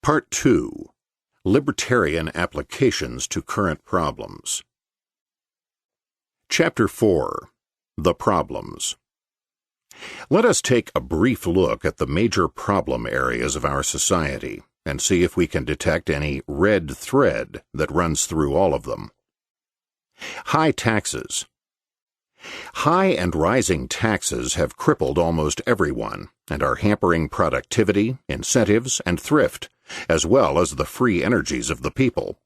Part 2. Libertarian Applications to Current Problems. Chapter 4. The Problems. Let us take a brief look at the major problem areas of our society and see if we can detect any red thread that runs through all of them. High taxes. High and rising taxes have crippled almost everyone and are hampering productivity, incentives, and thrift, as well as the free energies of the people.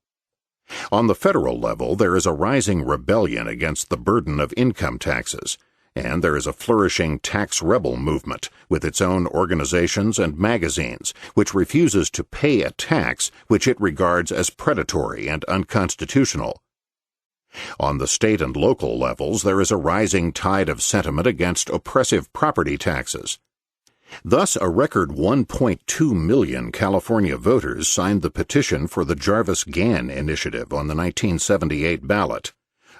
On the federal level, there is a rising rebellion against the burden of income taxes, and there is a flourishing tax rebel movement with its own organizations and magazines, which refuses to pay a tax which it regards as predatory and unconstitutional. On the state and local levels, there is a rising tide of sentiment against oppressive property taxes. Thus, a record 1.2 million California voters signed the petition for the Jarvis-Gann Initiative on the 1978 ballot,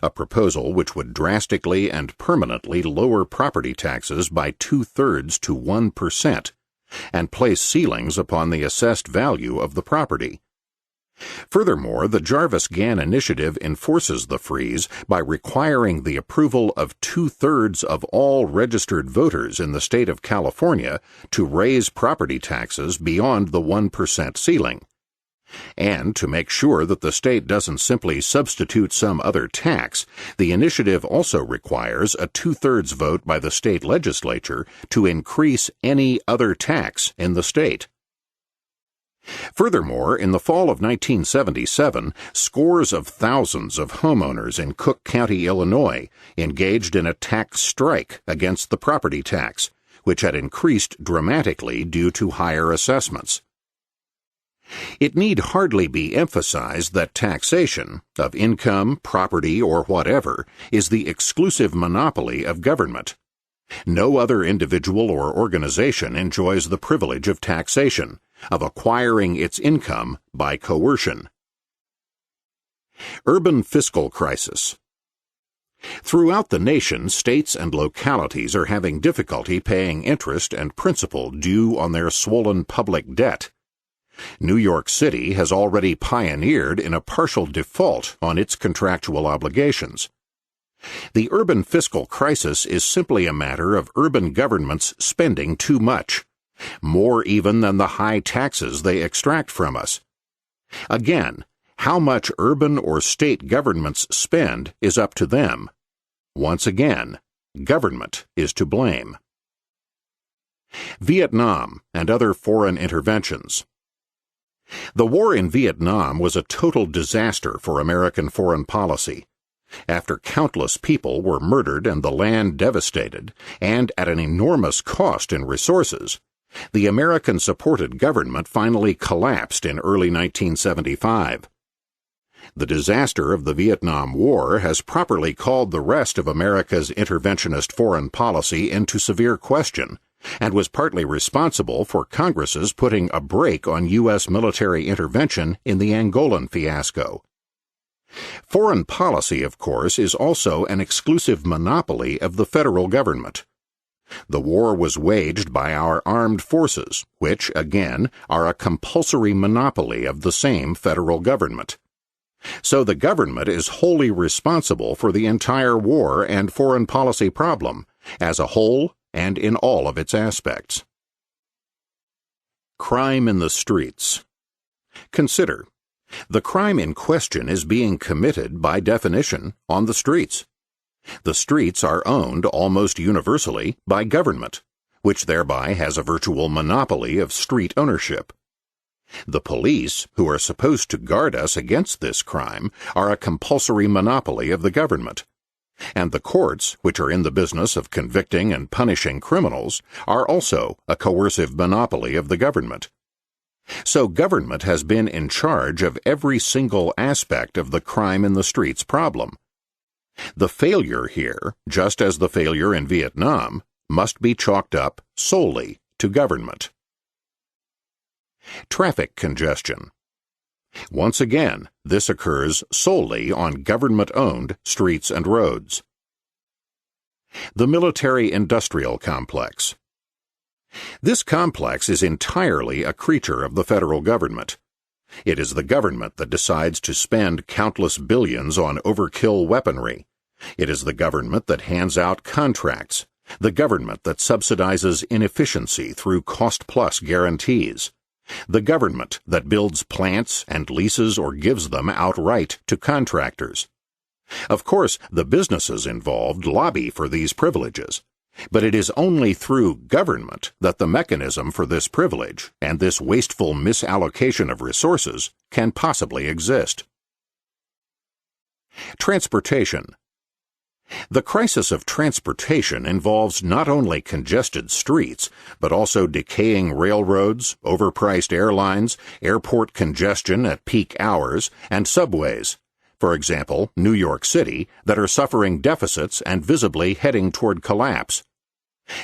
a proposal which would drastically and permanently lower property taxes by 2/3 to 1%, and place ceilings upon the assessed value of the property. Furthermore, the Jarvis-Gann Initiative enforces the freeze by requiring the approval of 2/3 of all registered voters in the state of California to raise property taxes beyond the 1% ceiling. And to make sure that the state doesn't simply substitute some other tax, the initiative also requires a 2/3 vote by the state legislature to increase any other tax in the state. Furthermore, in the fall of 1977, scores of thousands of homeowners in Cook County, Illinois, engaged in a tax strike against the property tax, which had increased dramatically due to higher assessments. It need hardly be emphasized that taxation, of income, property, or whatever, is the exclusive monopoly of government. No other individual or organization enjoys the privilege of taxation, of acquiring its income by coercion. Urban fiscal crisis. Throughout the nation, states and localities are having difficulty paying interest and principal due on their swollen public debt. New York City has already pioneered in a partial default on its contractual obligations. The urban fiscal crisis is simply a matter of urban governments spending too much, more even than the high taxes they extract from us. Again, how much urban or state governments spend is up to them. Once again, government is to blame. Vietnam and other foreign interventions. The war in Vietnam was a total disaster for American foreign policy. After countless people were murdered and the land devastated, and at an enormous cost in resources, the American-supported government finally collapsed in early 1975. The disaster of the Vietnam War has properly called the rest of America's interventionist foreign policy into severe question, and was partly responsible for Congress's putting a brake on U.S. military intervention in the Angolan fiasco. Foreign policy, of course, is also an exclusive monopoly of the federal government. The war was waged by our armed forces, which, again, are a compulsory monopoly of the same federal government. So the government is wholly responsible for the entire war and foreign policy problem, as a whole and in all of its aspects. Crime in the streets. Consider, the crime in question is being committed, by definition, on the streets. The streets are owned almost universally by government, which thereby has a virtual monopoly of street ownership. The police, who are supposed to guard us against this crime, are a compulsory monopoly of the government. And the courts, which are in the business of convicting and punishing criminals, are also a coercive monopoly of the government. So government has been in charge of every single aspect of the crime in the streets problem. The failure here, just as the failure in Vietnam, must be chalked up solely to government. Traffic congestion. Once again, this occurs solely on government-owned streets and roads. The military-industrial complex. This complex is entirely a creature of the federal government. It is the government that decides to spend countless billions on overkill weaponry. It is the government that hands out contracts, the government that subsidizes inefficiency through cost-plus guarantees, the government that builds plants and leases or gives them outright to contractors. Of course, the businesses involved lobby for these privileges, but it is only through government that the mechanism for this privilege and this wasteful misallocation of resources can possibly exist. Transportation. The crisis of transportation involves not only congested streets, but also decaying railroads, overpriced airlines, airport congestion at peak hours, and subways, for example, New York City, that are suffering deficits and visibly heading toward collapse.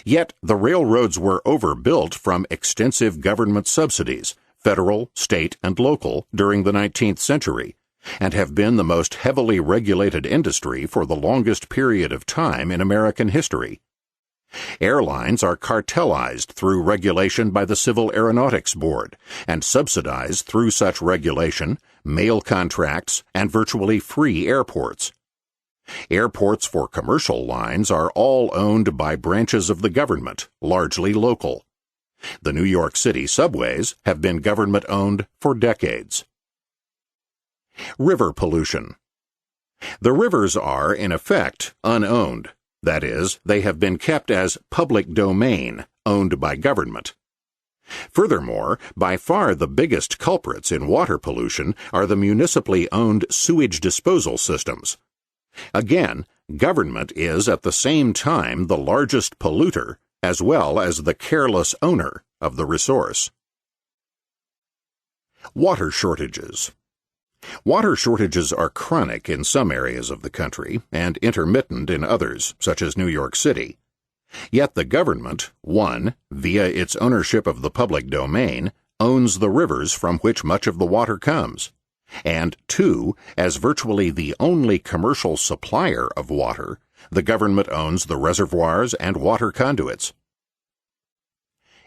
Yet the railroads were overbuilt from extensive government subsidies, federal, state, and local, during the 19th century, and have been the most heavily regulated industry for the longest period of time in American history. Airlines are cartelized through regulation by the Civil Aeronautics Board, and subsidized through such regulation, mail contracts, and virtually free airports. Airports for commercial lines are all owned by branches of the government, largely local. The New York City subways have been government-owned for decades. River pollution. The rivers are, in effect, unowned. That is, they have been kept as public domain, owned by government. Furthermore, by far the biggest culprits in water pollution are the municipally owned sewage disposal systems. Again, government is at the same time the largest polluter as well as the careless owner of the resource. Water shortages. Water shortages are chronic in some areas of the country and intermittent in others, such as New York City. Yet the government, 1, via its ownership of the public domain, owns the rivers from which much of the water comes, and 2, as virtually the only commercial supplier of water, the government owns the reservoirs and water conduits.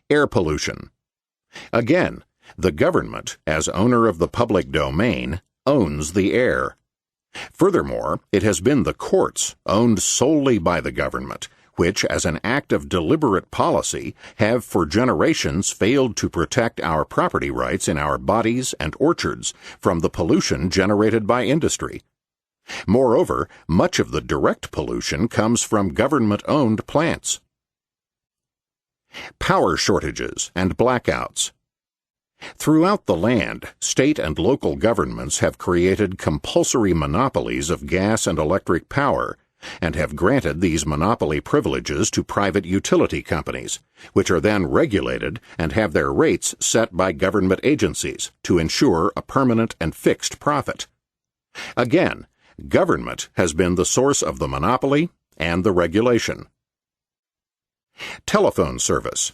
Air pollution. Again, the government, as owner of the public domain, owns the air. Furthermore, it has been the courts, owned solely by the government, which, as an act of deliberate policy, have for generations failed to protect our property rights in our bodies and orchards from the pollution generated by industry. Moreover, much of the direct pollution comes from government-owned plants. Power shortages and blackouts. Throughout the land, state and local governments have created compulsory monopolies of gas and electric power, and have granted these monopoly privileges to private utility companies, which are then regulated and have their rates set by government agencies to ensure a permanent and fixed profit. Again, government has been the source of the monopoly and the regulation. Telephone service.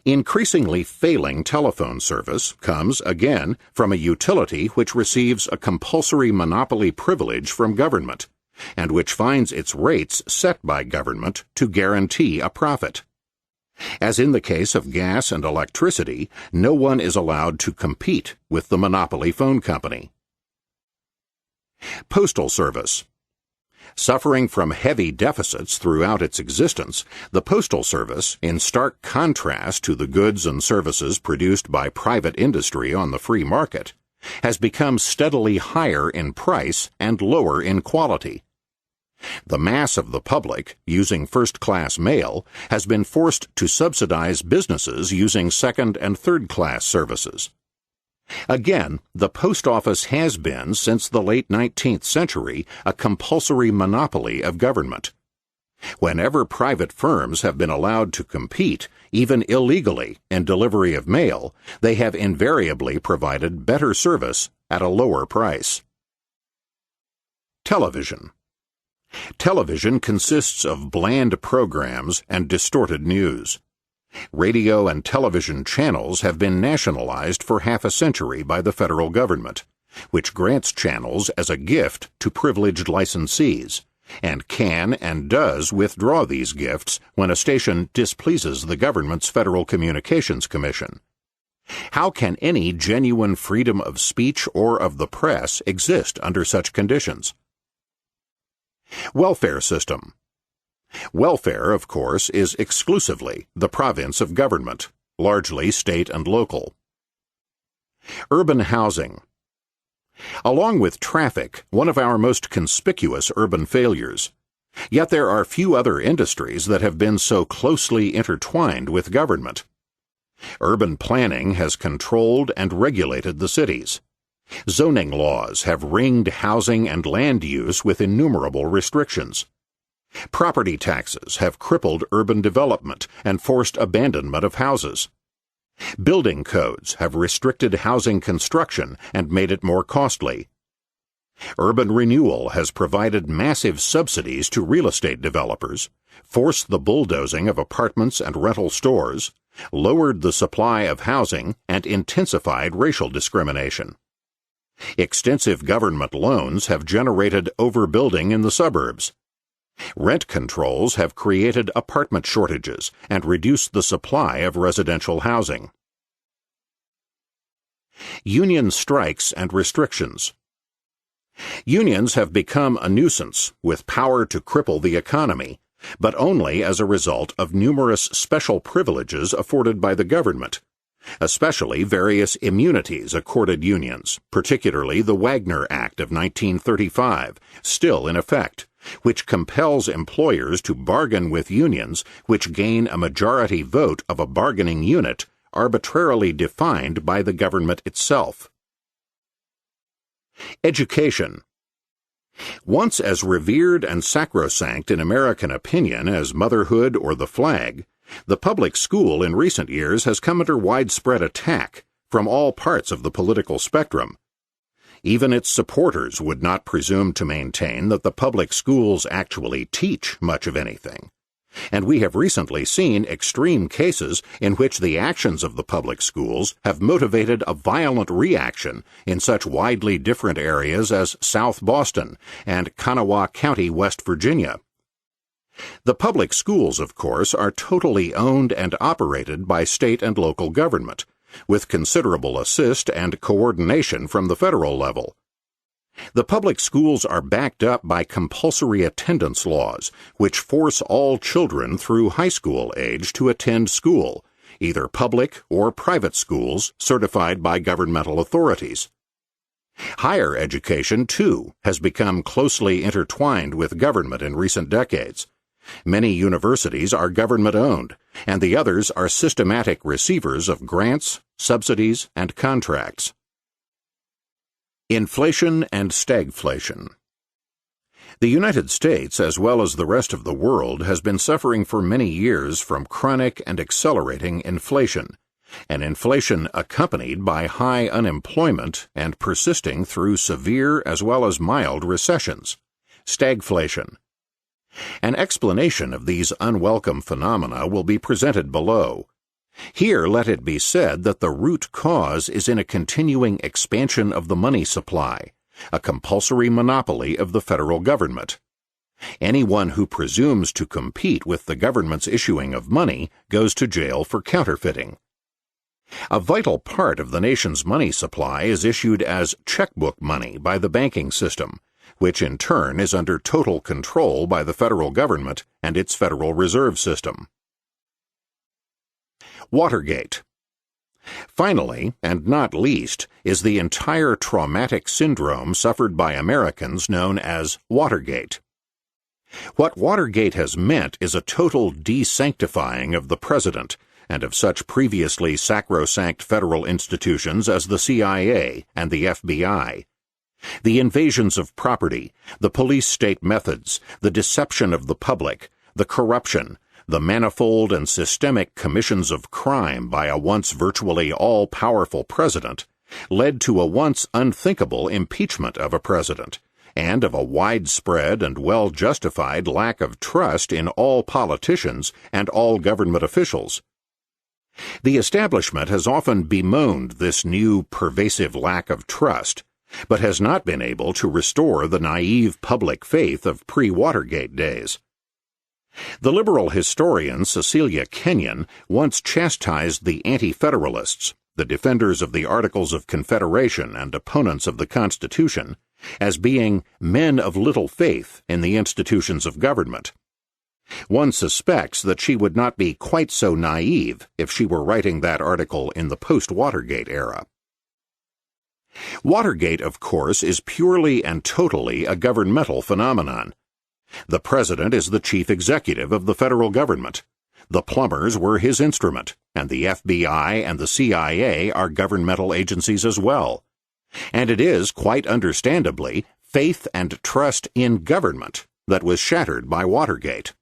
Increasingly failing telephone service comes, again, from a utility which receives a compulsory monopoly privilege from government, and which finds its rates set by government to guarantee a profit. As in the case of gas and electricity, no one is allowed to compete with the monopoly phone company. Postal Service. Suffering from heavy deficits throughout its existence, the Postal Service, in stark contrast to the goods and services produced by private industry on the free market, has become steadily higher in price and lower in quality. The mass of the public, using first-class mail, has been forced to subsidize businesses using second- and third-class services. Again, the post office has been, since the late 19th century, a compulsory monopoly of government. Whenever private firms have been allowed to compete, even illegally, in delivery of mail, they have invariably provided better service at a lower price. Television. Television consists of bland programs and distorted news. Radio and television channels have been nationalized for half a century by the federal government, which grants channels as a gift to privileged licensees, and can and does withdraw these gifts when a station displeases the government's Federal Communications Commission. How can any genuine freedom of speech or of the press exist under such conditions? Welfare system. Welfare, of course, is exclusively the province of government, largely state and local. Urban housing. Along with traffic, one of our most conspicuous urban failures. Yet there are few other industries that have been so closely intertwined with government. Urban planning has controlled and regulated the cities. Zoning laws have ringed housing and land use with innumerable restrictions. Property taxes have crippled urban development and forced abandonment of houses. Building codes have restricted housing construction and made it more costly. Urban renewal has provided massive subsidies to real estate developers, forced the bulldozing of apartments and rental stores, lowered the supply of housing, and intensified racial discrimination. Extensive government loans have generated overbuilding in the suburbs. Rent controls have created apartment shortages and reduced the supply of residential housing. Union strikes and restrictions. Unions have become a nuisance with power to cripple the economy, but only as a result of numerous special privileges afforded by the government, especially various immunities accorded unions, particularly the Wagner Act of 1935, still in effect, which compels employers to bargain with unions which gain a majority vote of a bargaining unit arbitrarily defined by the government itself. Education. Once as revered and sacrosanct in American opinion as motherhood or the flag, the public school in recent years has come under widespread attack from all parts of the political spectrum. Even its supporters would not presume to maintain that the public schools actually teach much of anything. And we have recently seen extreme cases in which the actions of the public schools have motivated a violent reaction in such widely different areas as South Boston and Kanawha County, West Virginia. The public schools, of course, are totally owned and operated by state and local government, with considerable assist and coordination from the federal level. The public schools are backed up by compulsory attendance laws, which force all children through high school age to attend school, either public or private schools certified by governmental authorities. Higher education, too, has become closely intertwined with government in recent decades. Many universities are government-owned, and the others are systematic receivers of grants, subsidies, and contracts. Inflation and stagflation. The United States, as well as the rest of the world, has been suffering for many years from chronic and accelerating inflation, an inflation accompanied by high unemployment and persisting through severe as well as mild recessions. Stagflation. An explanation of these unwelcome phenomena will be presented below. Here let it be said that the root cause is in a continuing expansion of the money supply, a compulsory monopoly of the federal government. Anyone who presumes to compete with the government's issuing of money goes to jail for counterfeiting. A vital part of the nation's money supply is issued as checkbook money by the banking system, which in turn is under total control by the federal government and its Federal Reserve System. Watergate. Finally, and not least, is the entire traumatic syndrome suffered by Americans known as Watergate. What Watergate has meant is a total desanctifying of the president and of such previously sacrosanct federal institutions as the CIA and the FBI. The invasions of property, the police-state methods, the deception of the public, the corruption, the manifold and systemic commissions of crime by a once virtually all-powerful president led to a once unthinkable impeachment of a president and of a widespread and well-justified lack of trust in all politicians and all government officials. The establishment has often bemoaned this new pervasive lack of trust, but has not been able to restore the naive public faith of pre-Watergate days. The liberal historian Cecilia Kenyon once chastised the anti-federalists, the defenders of the Articles of Confederation and opponents of the Constitution, as being men of little faith in the institutions of government. One suspects that she would not be quite so naive if she were writing that article in the post-Watergate era. Watergate, of course, is purely and totally a governmental phenomenon. The president is the chief executive of the federal government. The plumbers were his instrument, and the FBI and the CIA are governmental agencies as well. And it is, quite understandably, faith and trust in government that was shattered by Watergate.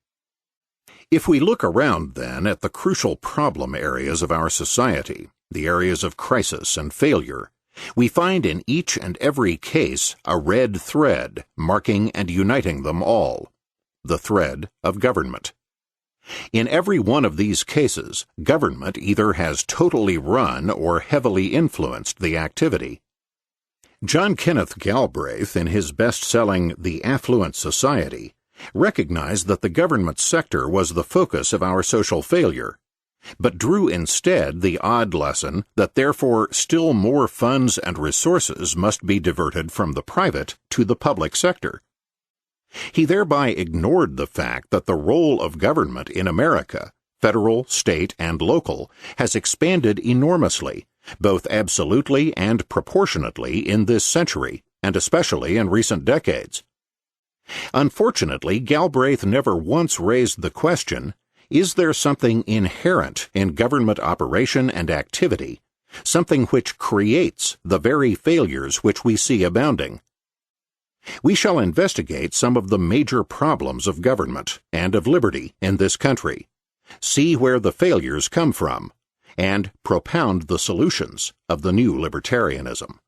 If we look around, then, at the crucial problem areas of our society, the areas of crisis and failure, we find in each and every case a red thread marking and uniting them all: the thread of government. In every one of these cases, government either has totally run or heavily influenced the activity. John Kenneth Galbraith, in his best-selling The Affluent Society, recognized that the government sector was the focus of our social failure, but drew instead the odd lesson that therefore still more funds and resources must be diverted from the private to the public sector. He thereby ignored the fact that the role of government in America, federal, state, and local, has expanded enormously, both absolutely and proportionately in this century, and especially in recent decades. Unfortunately, Galbraith never once raised the question, is there something inherent in government operation and activity, something which creates the very failures which we see abounding? We shall investigate some of the major problems of government and of liberty in this country, see where the failures come from, and propound the solutions of the new libertarianism.